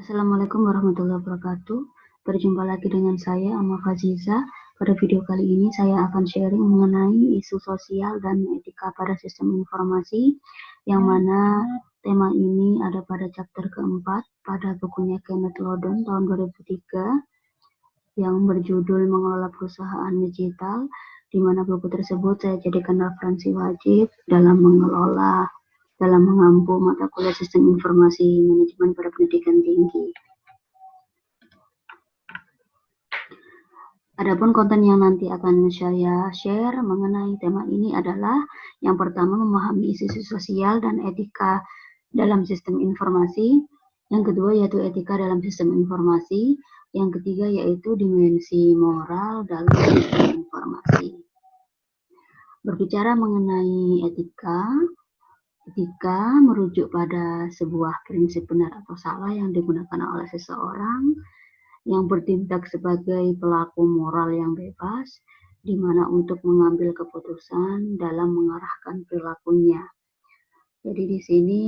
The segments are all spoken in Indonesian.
Assalamualaikum warahmatullahi wabarakatuh. Berjumpa lagi dengan saya, Amma Faziza. Pada video kali ini saya akan sharing mengenai isu sosial dan etika pada sistem informasi, yang mana tema ini ada pada chapter keempat pada bukunya Kenneth Loudon tahun 2003 yang berjudul Mengelola Perusahaan Digital, di mana buku tersebut saya jadikan referensi wajib dalam mengampu mata kuliah sistem informasi manajemen pada pendidikan tinggi. Adapun konten yang nanti akan saya share mengenai tema ini adalah yang pertama memahami isu sosial dan etika dalam sistem informasi, yang kedua yaitu etika dalam sistem informasi, yang ketiga yaitu dimensi moral dalam sistem informasi. Berbicara mengenai etika merujuk pada sebuah prinsip benar atau salah yang digunakan oleh seseorang yang bertindak sebagai pelaku moral yang bebas, di mana untuk mengambil keputusan dalam mengarahkan perilakunya. Jadi di sini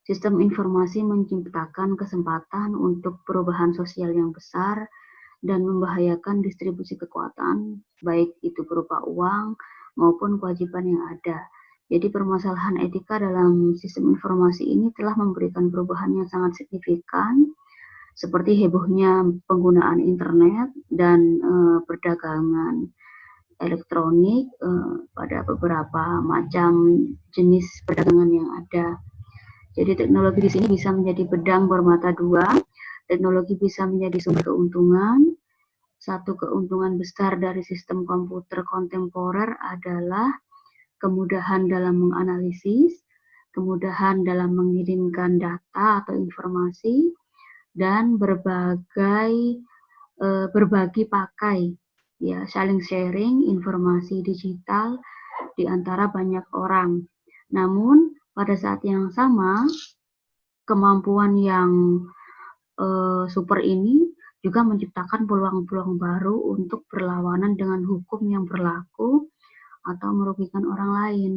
sistem informasi menciptakan kesempatan untuk perubahan sosial yang besar dan membahayakan distribusi kekuatan, baik itu berupa uang maupun kewajiban yang ada. Jadi permasalahan etika dalam sistem informasi ini telah memberikan perubahan yang sangat signifikan, seperti hebohnya penggunaan internet dan perdagangan elektronik pada beberapa macam jenis perdagangan yang ada. Jadi teknologi di sini bisa menjadi pedang bermata dua. Teknologi bisa menjadi sumber keuntungan. Satu keuntungan besar dari sistem komputer kontemporer adalah kemudahan dalam menganalisis, kemudahan dalam mengirimkan data atau informasi, dan berbagi pakai, ya, saling sharing informasi digital di antara banyak orang. Namun pada saat yang sama, kemampuan yang super ini juga menciptakan peluang-peluang baru untuk berlawanan dengan hukum yang berlaku atau merugikan orang lain.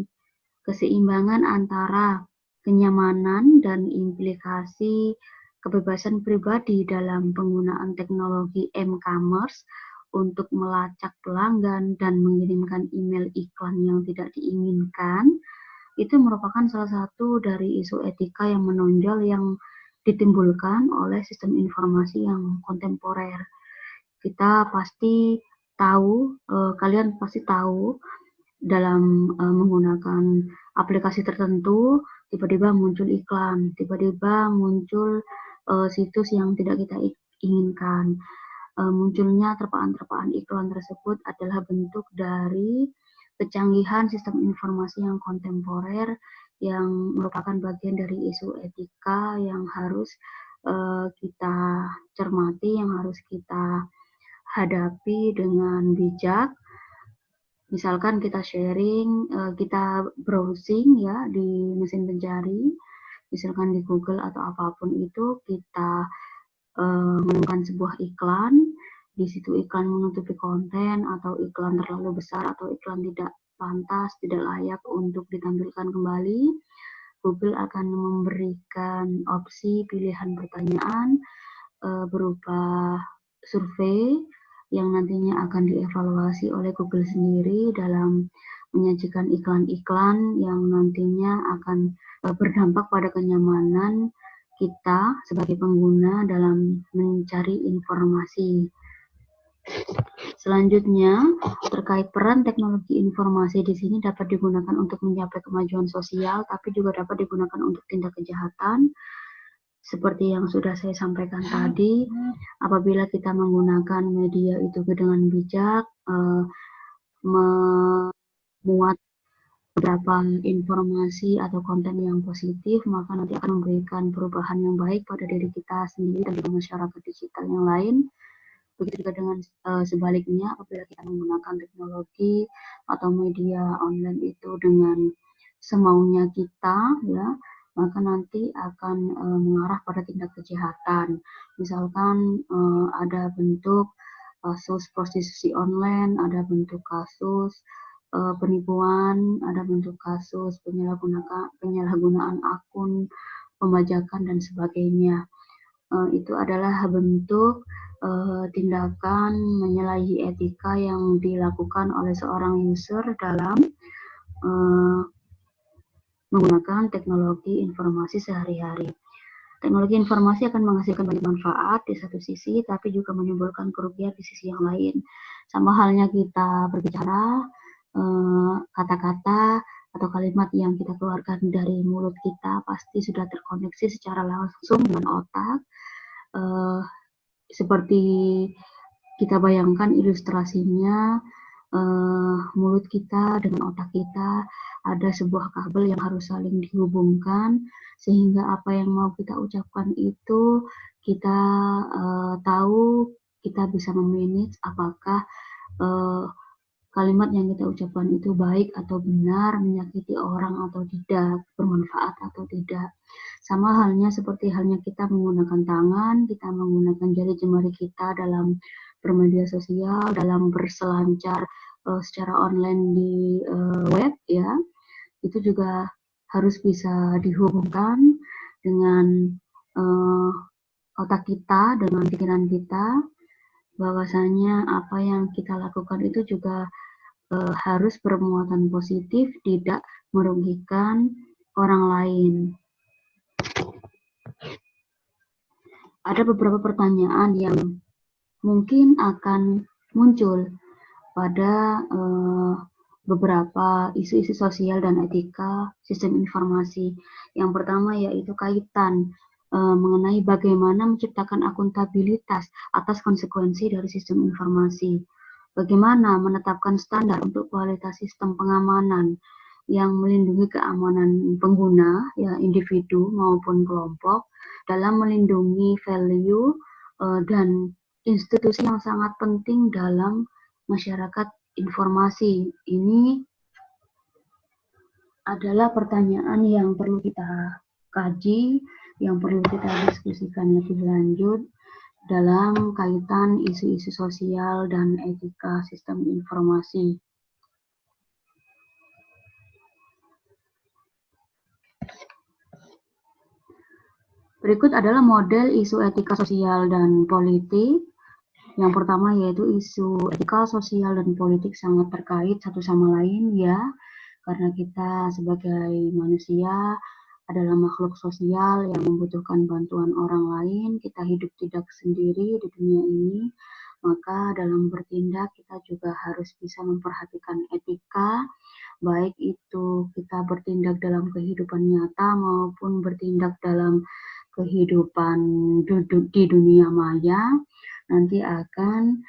Keseimbangan antara kenyamanan dan implikasi kebebasan pribadi dalam penggunaan teknologi e-commerce untuk melacak pelanggan dan mengirimkan email iklan yang tidak diinginkan, itu merupakan salah satu dari isu etika yang menonjol yang ditimbulkan oleh sistem informasi yang kontemporer. Kita pasti tahu, kalian pasti tahu, dalam menggunakan aplikasi tertentu, tiba-tiba muncul iklan, tiba-tiba muncul situs yang tidak kita inginkan. Munculnya terpaan-terpaan iklan tersebut adalah bentuk dari kecanggihan sistem informasi yang kontemporer, yang merupakan bagian dari isu etika yang harus kita cermati, yang harus kita hadapi dengan bijak. Misalkan kita sharing, kita browsing ya di mesin pencari, misalkan di Google atau apapun itu, kita menemukan sebuah iklan, di situ iklan menutupi konten atau iklan terlalu besar atau iklan tidak pantas, tidak layak untuk ditampilkan kembali. Google akan memberikan opsi pilihan pertanyaan berupa survei yang nantinya akan dievaluasi oleh Google sendiri dalam menyajikan iklan-iklan yang nantinya akan berdampak pada kenyamanan kita sebagai pengguna dalam mencari informasi. Selanjutnya, terkait peran teknologi informasi di sini dapat digunakan untuk mencapai kemajuan sosial, tapi juga dapat digunakan untuk tindak kejahatan. Seperti yang sudah saya sampaikan tadi, apabila kita menggunakan media itu dengan bijak, memuat beberapa informasi atau konten yang positif, maka nanti akan memberikan perubahan yang baik pada diri kita sendiri dan juga masyarakat digital yang lain. Begitu juga dengan sebaliknya, apabila kita menggunakan teknologi atau media online itu dengan semaunya kita, ya, maka nanti akan mengarah pada tindak kejahatan. Misalkan ada bentuk kasus prostitusi online, ada bentuk kasus penipuan, ada bentuk kasus penyalahgunaan akun, pembajakan, dan sebagainya. itu adalah bentuk tindakan menyalahi etika yang dilakukan oleh seorang user dalam menggunakan teknologi informasi sehari-hari. Teknologi informasi akan menghasilkan banyak manfaat di satu sisi, tapi juga menimbulkan kerugian di sisi yang lain. Sama halnya kita berbicara, kata-kata atau kalimat yang kita keluarkan dari mulut kita pasti sudah terkoneksi secara langsung dengan otak. Seperti kita bayangkan ilustrasinya, mulut kita dengan otak kita ada sebuah kabel yang harus saling dihubungkan, sehingga apa yang mau kita ucapkan itu kita tahu, kita bisa memanage apakah kalimat yang kita ucapkan itu baik atau benar, menyakiti orang atau tidak, bermanfaat atau tidak. Sama halnya seperti halnya kita menggunakan tangan, kita menggunakan jari jemari kita dalam bermedia sosial, dalam berselancar secara online di web, ya, itu juga harus bisa dihubungkan dengan otak kita, dengan pikiran kita, bahwasanya apa yang kita lakukan itu juga harus bermuatan positif, tidak merugikan orang lain. Ada beberapa pertanyaan yang mungkin akan muncul pada beberapa isu-isu sosial dan etika sistem informasi. Yang pertama yaitu kaitan mengenai bagaimana menciptakan akuntabilitas atas konsekuensi dari sistem informasi. Bagaimana menetapkan standar untuk kualitas sistem pengamanan yang melindungi keamanan pengguna, ya, individu maupun kelompok, dalam melindungi value dan institusi yang sangat penting dalam masyarakat informasi. Ini adalah pertanyaan yang perlu kita kaji, yang perlu kita diskusikan lebih lanjut dalam kaitan isu-isu sosial dan etika sistem informasi. Berikut adalah model isu etika sosial dan politik. Yang pertama yaitu isu etika sosial dan politik sangat terkait satu sama lain, ya, karena kita sebagai manusia adalah makhluk sosial yang membutuhkan bantuan orang lain. Kita hidup tidak sendiri di dunia ini, maka dalam bertindak kita juga harus bisa memperhatikan etika, baik itu kita bertindak dalam kehidupan nyata maupun bertindak dalam kehidupan di dunia maya, nanti akan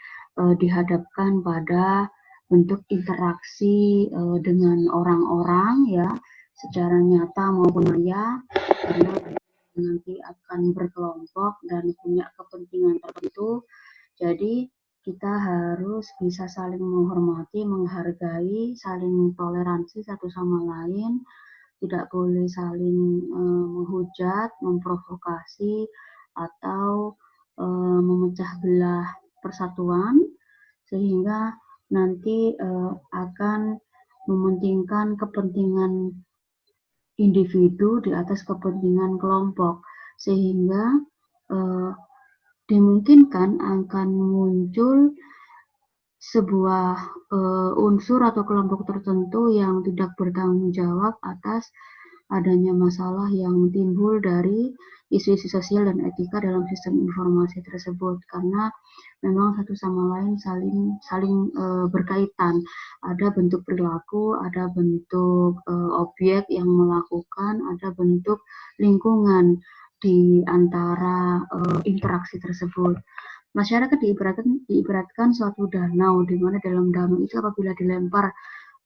dihadapkan pada bentuk interaksi dengan orang-orang, ya, secara nyata maupun maya, karena nanti akan berkelompok dan punya kepentingan tertentu. Jadi kita harus bisa saling menghormati, menghargai, saling toleransi satu sama lain, tidak boleh saling menghujat, memprovokasi, atau memecah belah persatuan, sehingga nanti akan mementingkan kepentingan individu di atas kepentingan kelompok, sehingga dimungkinkan akan muncul sebuah unsur atau kelompok tertentu yang tidak bertanggung jawab atas adanya masalah yang timbul dari isu-isu sosial dan etika dalam sistem informasi tersebut, karena memang satu sama lain saling berkaitan. Ada bentuk perilaku, ada bentuk objek yang melakukan, ada bentuk lingkungan di antara interaksi tersebut. Masyarakat diibaratkan suatu danau, di mana dalam danau itu apabila dilempar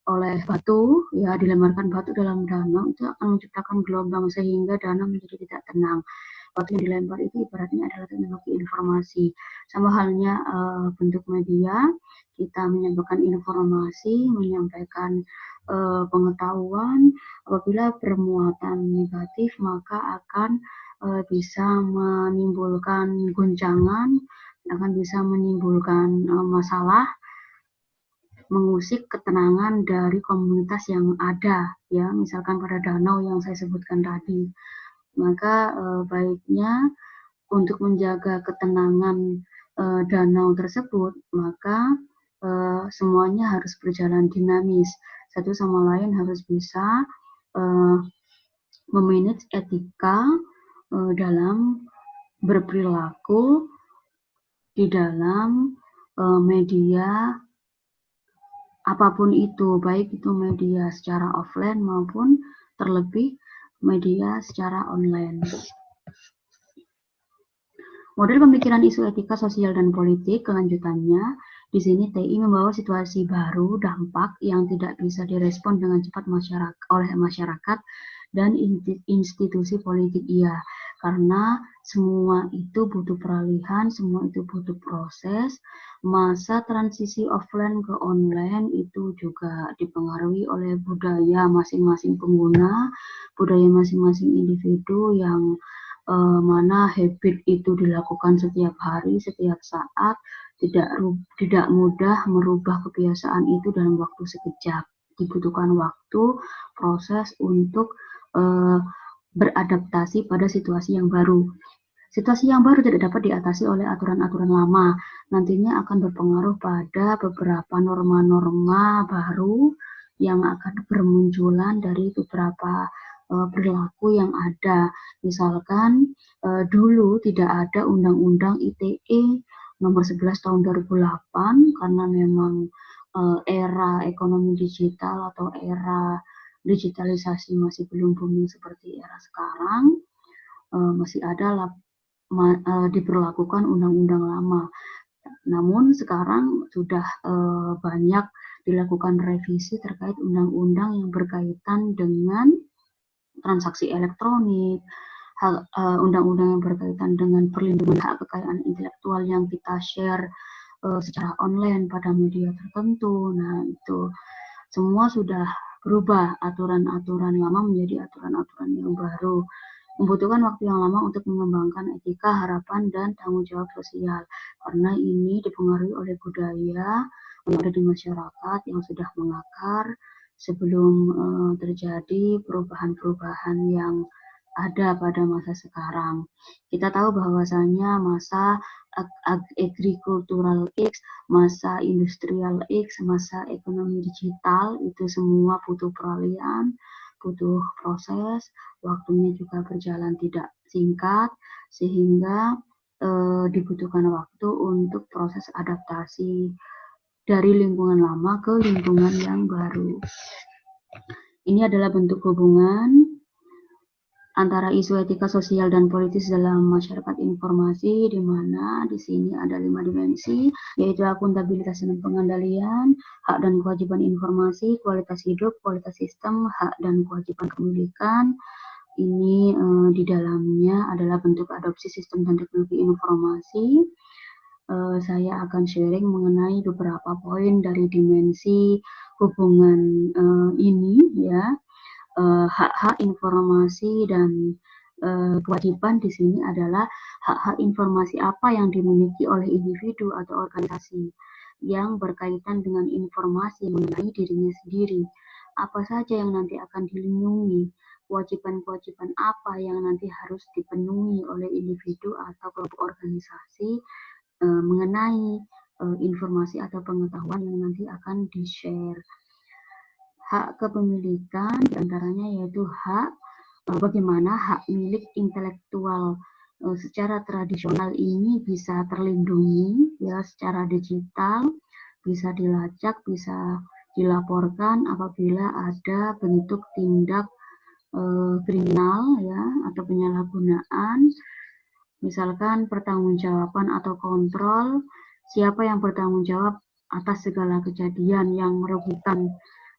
oleh batu, ya, dilemparkan batu dalam danau, itu akan menciptakan gelombang sehingga danau menjadi tidak tenang. Batu yang dilempar itu ibaratnya adalah teknologi informasi. Sama halnya bentuk media, kita menyampaikan informasi, menyampaikan pengetahuan. Apabila bermuatan negatif, maka akan bisa menimbulkan goncangan, akan bisa menimbulkan masalah, mengusik ketenangan dari komunitas yang ada, ya, misalkan pada danau yang saya sebutkan tadi. Maka baiknya untuk menjaga ketenangan danau tersebut, maka semuanya harus berjalan dinamis. Satu sama lain harus bisa memanage etika dalam berperilaku di dalam media apapun itu, baik itu media secara offline maupun terlebih media secara online. Model pemikiran isu etika sosial dan politik kelanjutannya, di sini TI membawa situasi baru, dampak yang tidak bisa direspon dengan cepat oleh masyarakat dan institusi politik. Iya, karena semua itu butuh peralihan, semua itu butuh proses. Masa transisi offline ke online itu juga dipengaruhi oleh budaya masing-masing pengguna, budaya masing-masing individu yang mana habit itu dilakukan setiap hari, setiap saat, tidak mudah merubah kebiasaan itu dalam waktu sekejap. Dibutuhkan waktu, proses untuk beradaptasi pada situasi yang baru. Situasi yang baru tidak dapat diatasi oleh aturan-aturan lama. Nantinya akan berpengaruh pada beberapa norma-norma baru yang akan bermunculan dari beberapa perilaku yang ada. Misalkan dulu tidak ada Undang-Undang ITE nomor 11 tahun 2008 karena memang era ekonomi digital atau era digitalisasi masih belum booming seperti era sekarang, masih ada diberlakukan undang-undang lama. Namun sekarang sudah banyak dilakukan revisi terkait undang-undang yang berkaitan dengan transaksi elektronik, undang-undang yang berkaitan dengan perlindungan hak kekayaan intelektual yang kita share secara online pada media tertentu. Nah, itu semua sudah berubah, aturan-aturan lama menjadi aturan-aturan yang baru. Membutuhkan waktu yang lama untuk mengembangkan etika, harapan, dan tanggung jawab sosial. Karena ini dipengaruhi oleh budaya yang ada di masyarakat yang sudah mengakar sebelum terjadi perubahan-perubahan yang ada pada masa sekarang. Kita tahu bahwasanya masa agricultural X, masa industrial X, masa ekonomi digital itu semua butuh peralihan, butuh proses, waktunya juga berjalan tidak singkat, sehingga dibutuhkan waktu untuk proses adaptasi dari lingkungan lama ke lingkungan yang baru. Ini adalah bentuk hubungan antara isu etika sosial dan politis dalam masyarakat informasi, di mana di sini ada 5 dimensi, yaitu akuntabilitas dan pengendalian, hak dan kewajiban informasi, kualitas hidup, kualitas sistem, hak dan kewajiban kepemilikan. Ini di dalamnya adalah bentuk adopsi sistem dan teknologi informasi. Saya akan sharing mengenai beberapa poin dari dimensi hubungan ini, ya. Hak-hak informasi dan kewajiban di sini adalah hak-hak informasi apa yang dimiliki oleh individu atau organisasi yang berkaitan dengan informasi mengenai dirinya sendiri. Apa saja yang nanti akan dilindungi, kewajiban-kewajiban apa yang nanti harus dipenuhi oleh individu atau kelompok organisasi mengenai informasi atau pengetahuan yang nanti akan di-share. Hak kepemilikan diantaranya yaitu hak bagaimana hak milik intelektual secara tradisional ini bisa terlindungi ya secara digital, bisa dilacak, bisa dilaporkan apabila ada bentuk tindak kriminal ya atau penyalahgunaan. Misalkan pertanggungjawaban atau kontrol, siapa yang bertanggung jawab atas segala kejadian yang merugikan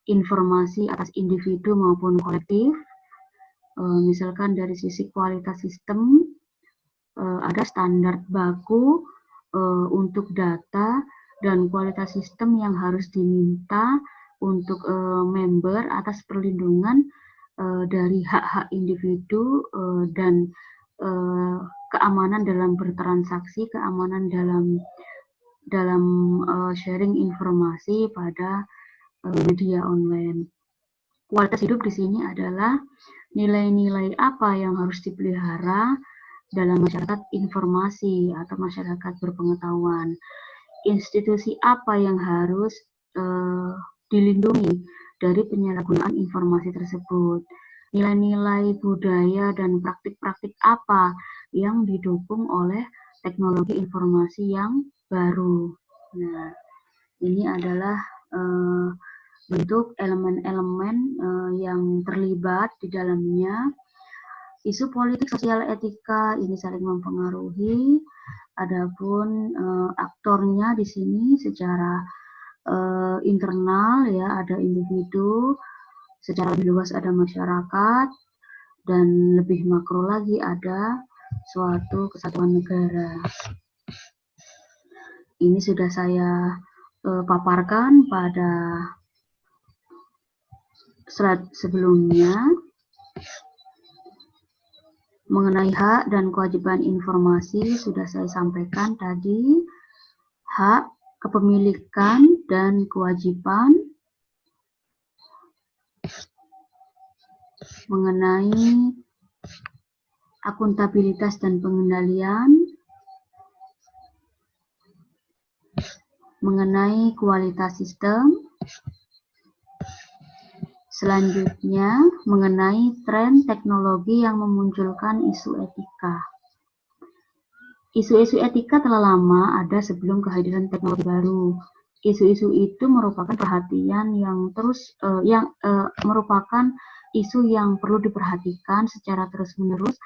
informasi atas individu maupun kolektif. Misalkan dari sisi kualitas sistem, ada standar baku untuk data dan kualitas sistem yang harus diminta untuk member atas perlindungan dari hak-hak individu dan keamanan dalam bertransaksi, keamanan dalam sharing informasi pada media online. Kualitas hidup di sini adalah nilai-nilai apa yang harus dipelihara dalam masyarakat informasi atau masyarakat berpengetahuan. Institusi apa yang harus dilindungi dari penyalahgunaan informasi tersebut? Nilai-nilai budaya dan praktik-praktik apa yang didukung oleh teknologi informasi yang baru? Nah, ini adalah bentuk elemen-elemen yang terlibat di dalamnya. Isu politik, sosial, etika ini saling mempengaruhi. Adapun aktornya di sini secara internal ya ada individu, secara lebih luas ada masyarakat, dan lebih makro lagi ada suatu kesatuan negara. Ini sudah saya paparkan pada slide sebelumnya mengenai hak dan kewajiban informasi. Sudah saya sampaikan tadi, hak, kepemilikan, dan kewajiban mengenai akuntabilitas dan pengendalian, mengenai kualitas sistem. Selanjutnya, mengenai tren teknologi yang memunculkan isu etika. Isu-isu etika telah lama ada sebelum kehadiran teknologi baru. Isu-isu itu merupakan perhatian yang merupakan isu yang perlu diperhatikan secara terus-menerus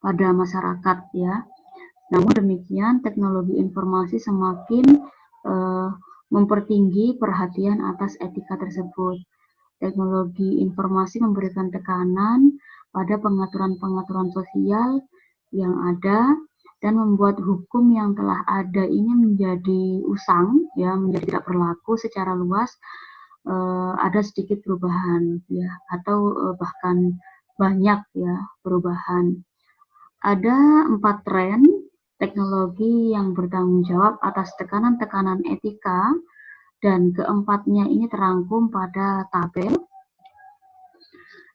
pada masyarakat ya. Namun demikian, teknologi informasi semakin mempertinggi perhatian atas etika tersebut. Teknologi informasi memberikan tekanan pada pengaturan-pengaturan sosial yang ada dan membuat hukum yang telah ada ini menjadi usang, ya, menjadi tidak berlaku secara luas. Ada sedikit perubahan, ya, atau bahkan banyak ya perubahan. Ada 4 tren teknologi yang bertanggung jawab atas tekanan-tekanan etika, dan keempatnya ini terangkum pada tabel,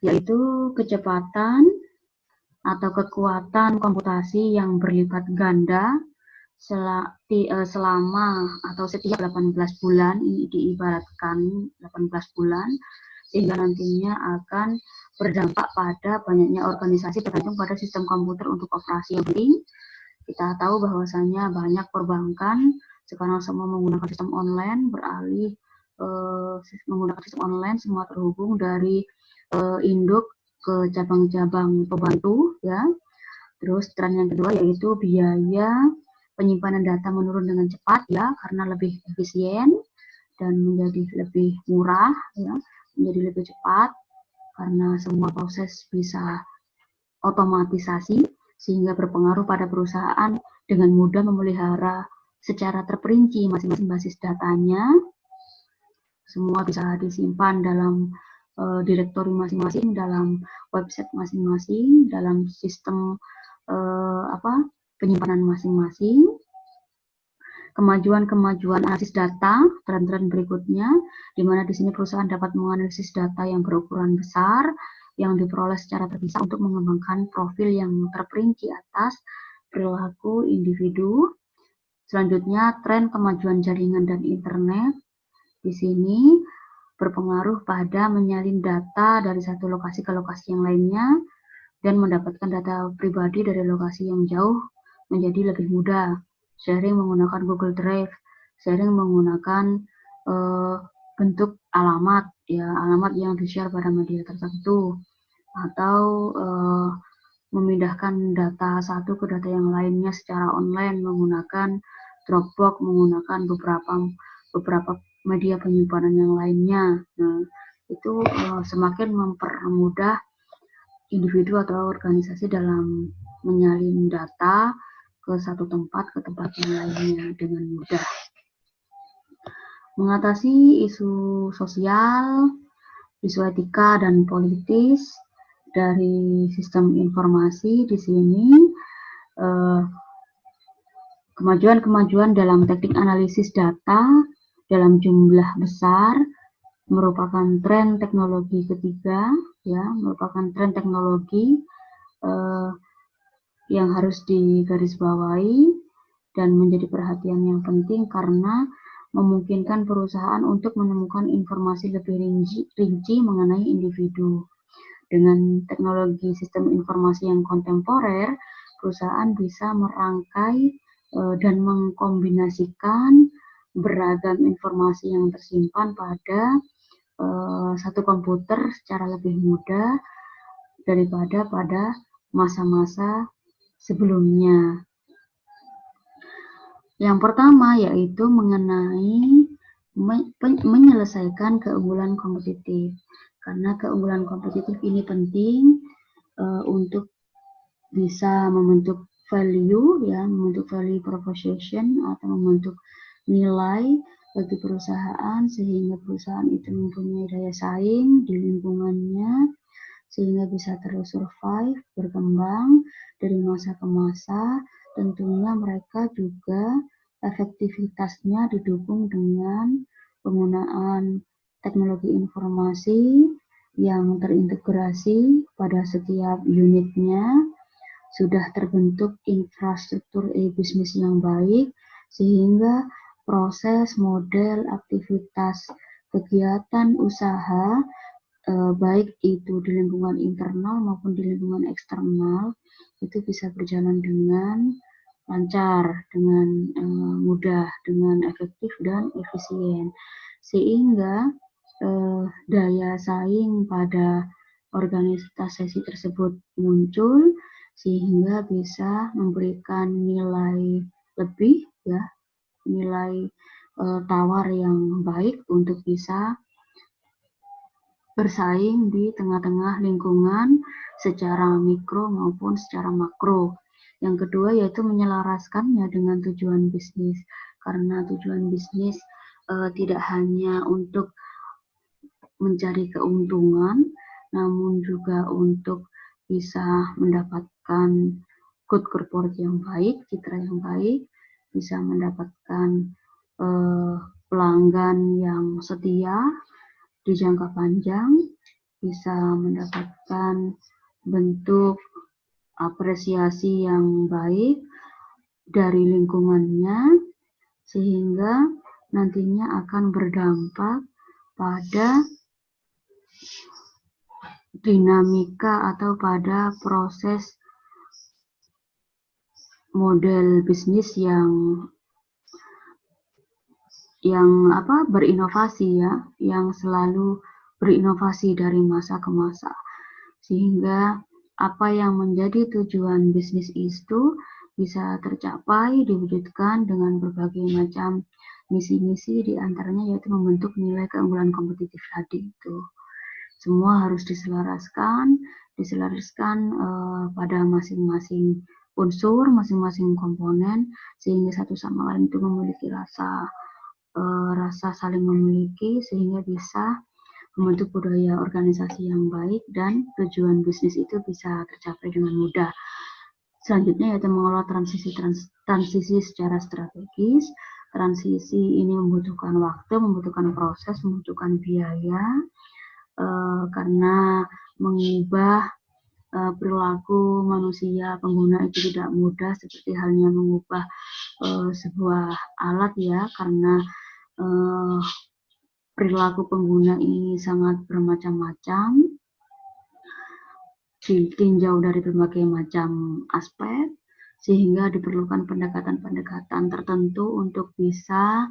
yaitu kecepatan atau kekuatan komputasi yang berlipat ganda selama atau setiap 18 bulan, ini diibaratkan 18 bulan, sehingga nantinya akan berdampak pada banyaknya organisasi tergantung pada sistem komputer untuk operasi yang penting. Kita tahu bahwasanya banyak perbankan sekarang semua menggunakan sistem online, beralih menggunakan sistem online, semua terhubung dari induk ke cabang-cabang pembantu ya. Terus tren yang kedua yaitu biaya penyimpanan data menurun dengan cepat ya, karena lebih efisien dan menjadi lebih murah ya, menjadi lebih cepat karena semua proses bisa otomatisasi, sehingga berpengaruh pada perusahaan dengan mudah memelihara secara terperinci masing-masing basis datanya. Semua bisa disimpan dalam direktori masing-masing, dalam website masing-masing, dalam sistem penyimpanan masing-masing. Kemajuan analisis data, tren-tren berikutnya, di mana di sini perusahaan dapat menganalisis data yang berukuran besar, yang diperoleh secara terpisah untuk mengembangkan profil yang terperinci atas perilaku individu. Selanjutnya, tren kemajuan jaringan dan internet. Di sini berpengaruh pada menyalin data dari satu lokasi ke lokasi yang lainnya dan mendapatkan data pribadi dari lokasi yang jauh menjadi lebih mudah. Sharing menggunakan Google Drive, sharing menggunakan bentuk alamat, ya, alamat yang di-share pada media tertentu, atau memindahkan data satu ke data yang lainnya secara online menggunakan Dropbox, menggunakan beberapa media penyimpanan yang lainnya. Nah, itu semakin mempermudah individu atau organisasi dalam menyalin data ke satu tempat ke tempat yang lainnya dengan mudah. Mengatasi isu sosial, isu etika dan politis dari sistem informasi di sini, kemajuan-kemajuan dalam teknik analisis data dalam jumlah besar merupakan tren teknologi ketiga, ya, merupakan tren teknologi yang harus digarisbawahi dan menjadi perhatian yang penting karena memungkinkan perusahaan untuk menemukan informasi lebih rinci mengenai individu. Dengan teknologi sistem informasi yang kontemporer, perusahaan bisa merangkai dan mengkombinasikan beragam informasi yang tersimpan pada satu komputer secara lebih mudah daripada pada masa-masa sebelumnya. Yang pertama yaitu mengenai menyelesaikan keunggulan kompetitif. Karena keunggulan kompetitif ini penting untuk bisa membentuk value, ya, membentuk value proposition atau membentuk nilai bagi perusahaan sehingga perusahaan itu mempunyai daya saing di lingkungannya sehingga bisa terus survive, berkembang dari masa ke masa. Tentunya mereka juga efektivitasnya didukung dengan penggunaan teknologi informasi yang terintegrasi pada setiap unitnya, sudah terbentuk infrastruktur e-bisnis yang baik, sehingga proses, model, aktivitas, kegiatan usaha, baik itu di lingkungan internal maupun di lingkungan eksternal, itu bisa berjalan dengan lancar, dengan mudah, dengan efektif dan efisien, sehingga daya saing pada organisasi tersebut muncul sehingga bisa memberikan nilai lebih, ya, nilai tawar yang baik untuk bisa bersaing di tengah-tengah lingkungan secara mikro maupun secara makro. Yang kedua yaitu menyelaraskannya dengan tujuan bisnis, karena tujuan bisnis tidak hanya untuk mencari keuntungan, namun juga untuk bisa mendapatkan good corporate yang baik, citra yang baik, bisa mendapatkan pelanggan yang setia di jangka panjang, bisa mendapatkan bentuk apresiasi yang baik dari lingkungannya, sehingga nantinya akan berdampak pada dinamika atau pada proses model bisnis yang berinovasi, ya, yang selalu berinovasi dari masa ke masa, sehingga apa yang menjadi tujuan bisnis itu bisa tercapai, diwujudkan dengan berbagai macam misi-misi, diantaranya yaitu membentuk nilai keunggulan kompetitif tadi itu. Semua harus diselaraskan pada masing-masing unsur, masing-masing komponen, sehingga satu sama lain itu memiliki rasa saling memiliki, sehingga bisa membentuk budaya organisasi yang baik dan tujuan bisnis itu bisa tercapai dengan mudah. Selanjutnya yaitu mengelola transisi secara strategis. Transisi ini membutuhkan waktu, membutuhkan proses, membutuhkan biaya, karena mengubah perilaku manusia pengguna itu tidak mudah, seperti halnya mengubah sebuah alat, ya, karena perilaku pengguna ini sangat bermacam-macam, ditinjau dari berbagai macam aspek, sehingga diperlukan pendekatan-pendekatan tertentu untuk bisa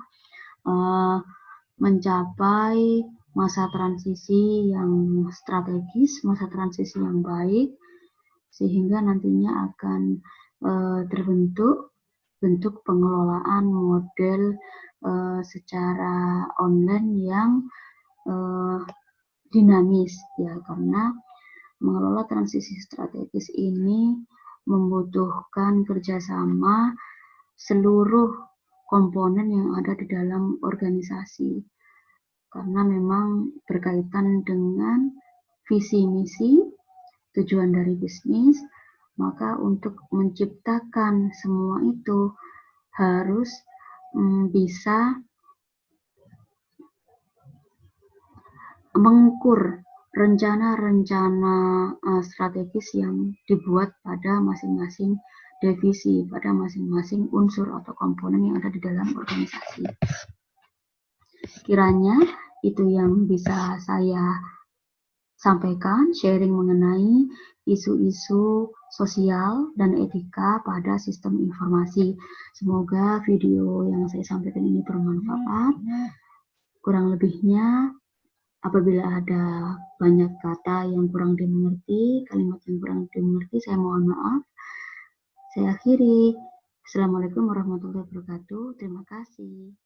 mencapai masa transisi yang strategis, masa transisi yang baik, sehingga nantinya akan terbentuk bentuk pengelolaan model secara online yang dinamis, ya, karena mengelola transisi strategis ini membutuhkan kerjasama seluruh komponen yang ada di dalam organisasi, karena memang berkaitan dengan visi misi, tujuan dari bisnis. Maka untuk menciptakan semua itu harus bisa mengukur rencana-rencana strategis yang dibuat pada masing-masing divisi, pada masing-masing unsur atau komponen yang ada di dalam organisasi. Kiranya itu yang bisa saya sampaikan, sharing mengenai isu-isu sosial dan etika pada sistem informasi. Semoga video yang saya sampaikan ini bermanfaat. Kurang lebihnya, apabila ada banyak kata yang kurang dimengerti, kalimat yang kurang dimengerti, saya mohon maaf. Saya akhiri. Assalamualaikum warahmatullahi wabarakatuh. Terima kasih.